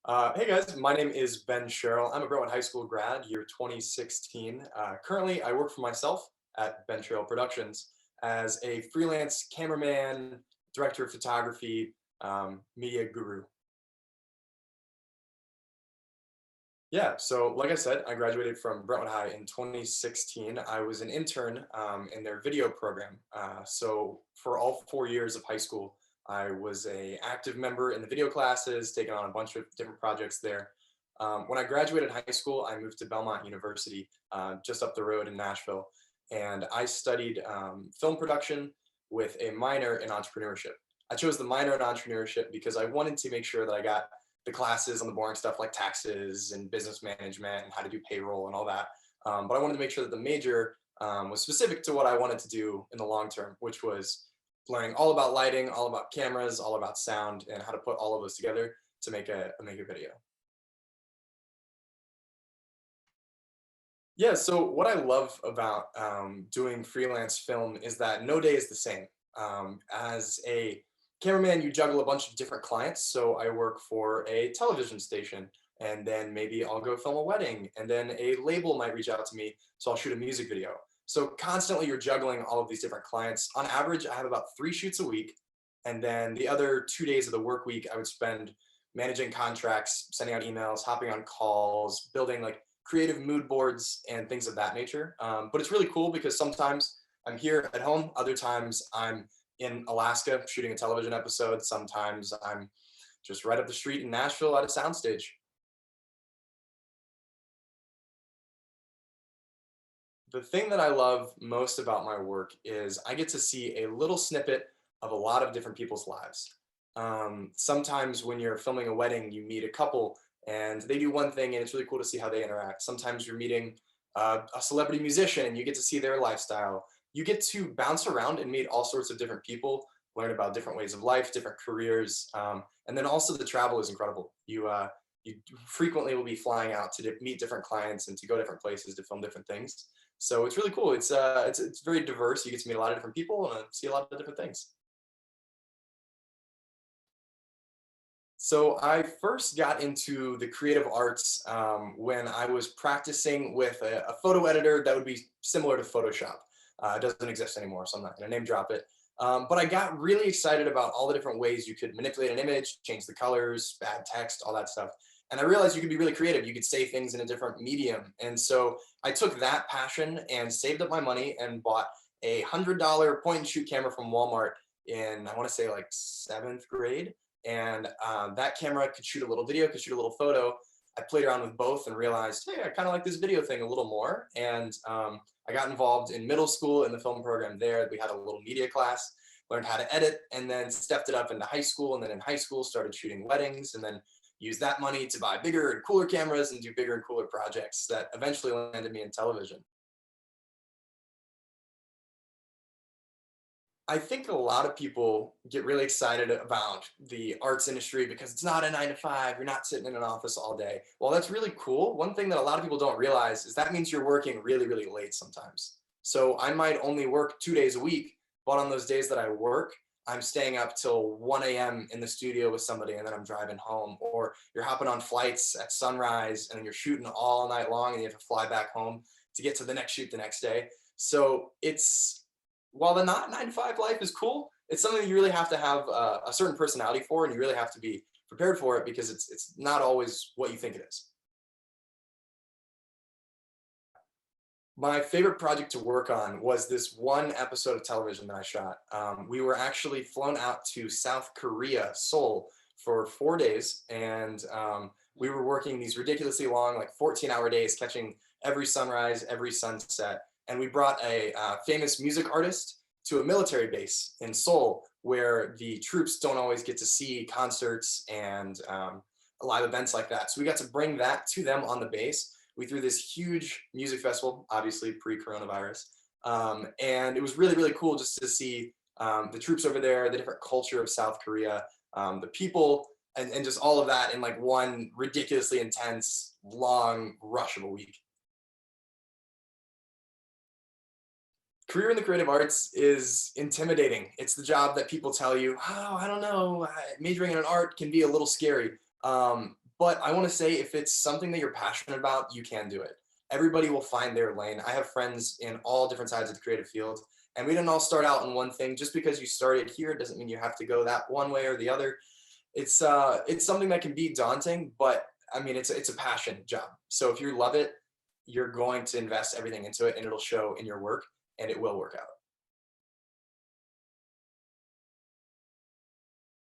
Hey guys, my name is Ben Sherrill. I'm a Brentwood High School grad, year 2016. Currently, I work for myself at Ben Sherrill Productions as a freelance cameraman, director of photography, media guru. Yeah, so like I said, I graduated from Brentwood High in 2016. I was an intern in their video program. So for all 4 years of high school, I was a active member in the video classes, taking on a bunch of different projects there. When I graduated high school, I moved to Belmont University, just up the road in Nashville, and I studied film production with a minor in entrepreneurship. I chose the minor in entrepreneurship because I wanted to make sure that I got the classes on the boring stuff like taxes and business management and how to do payroll and all that. But I wanted to make sure that the major was specific to what I wanted to do in the long term, which was learning all about lighting, all about cameras, all about sound, and how to put all of those together to make a video. Yeah, so what I love about doing freelance film is that no day is the same. As a cameraman, you juggle a bunch of different clients. So I work for a television station, and then maybe I'll go film a wedding, and then a label might reach out to me, so I'll shoot a music video. So constantly you're juggling all of these different clients. On average, I have about 3 shoots a week, and then the other 2 days of the work week, I would spend managing contracts, sending out emails, hopping on calls, building like creative mood boards and things of that nature. But it's really cool because sometimes I'm here at home, other times I'm in Alaska shooting a television episode, sometimes I'm just right up the street in Nashville at a soundstage. The thing that I love most about my work is I get to see a little snippet of a lot of different people's lives. Sometimes when you're filming a wedding, you meet a couple and they do one thing and it's really cool to see how they interact. Sometimes you're meeting a celebrity musician and you get to see their lifestyle. You get to bounce around and meet all sorts of different people, learn about different ways of life, different careers, and then also the travel is incredible. You frequently will be flying out to meet different clients and to go different places to film different things. So it's really cool. It's very diverse. You get to meet a lot of different people and see a lot of different things. So I first got into the creative arts when I was practicing with a photo editor that would be similar to Photoshop. It doesn't exist anymore, so I'm not going to name drop it. But I got really excited about all the different ways you could manipulate an image, change the colors, add text, all that stuff. And I realized you could be really creative. You could say things in a different medium. And so I took that passion and saved up my money and bought $100 point and shoot camera from Walmart in, I want to say like seventh grade, and that camera could shoot a little video, could shoot a little photo. I played around with both and realized, hey, I kind of like this video thing a little more. And I got involved in middle school in the film program there. We had a little media class, learned how to edit, and then stepped it up into high school. And then in high school, started shooting weddings, and then used that money to buy bigger and cooler cameras and do bigger and cooler projects that eventually landed me in television. I think a lot of people get really excited about the arts industry because it's not a 9 to 5. You're not sitting in an office all day. Well, that's really cool. One thing that a lot of people don't realize is that means you're working really, really late sometimes. So I might only work 2 days a week, but on those days that I work, I'm staying up till 1 a.m. in the studio with somebody and then I'm driving home. Or you're hopping on flights at sunrise and then you're shooting all night long and you have to fly back home to get to the next shoot the next day. So it's while the not 9 to 5 life is cool, it's something you really have to have a certain personality for, and you really have to be prepared for it because it's not always what you think it is. My favorite project to work on was this one episode of television that I shot. We were actually flown out to South Korea, Seoul, for 4 days, and we were working these ridiculously long, like 14-hour days, catching every sunrise, every sunset. And we brought a famous music artist to a military base in Seoul, where the troops don't always get to see concerts and live events like that. So we got to bring that to them on the base. We threw this huge music festival, obviously pre-coronavirus, and it was really, really cool just to see the troops over there, the different culture of South Korea, the people, and just all of that in like one ridiculously intense, long rush of a week. Career in the creative arts is intimidating. It's the job that people tell you, oh, I don't know, majoring in an art can be a little scary. But I want to say if it's something that you're passionate about, you can do it. Everybody will find their lane. I have friends in all different sides of the creative field, and we didn't all start out in one thing. Just because you started here doesn't mean you have to go that one way or the other. It's something that can be daunting, but I mean it's a passion job. So if you love it, you're going to invest everything into it, and it'll show in your work, and it will work out.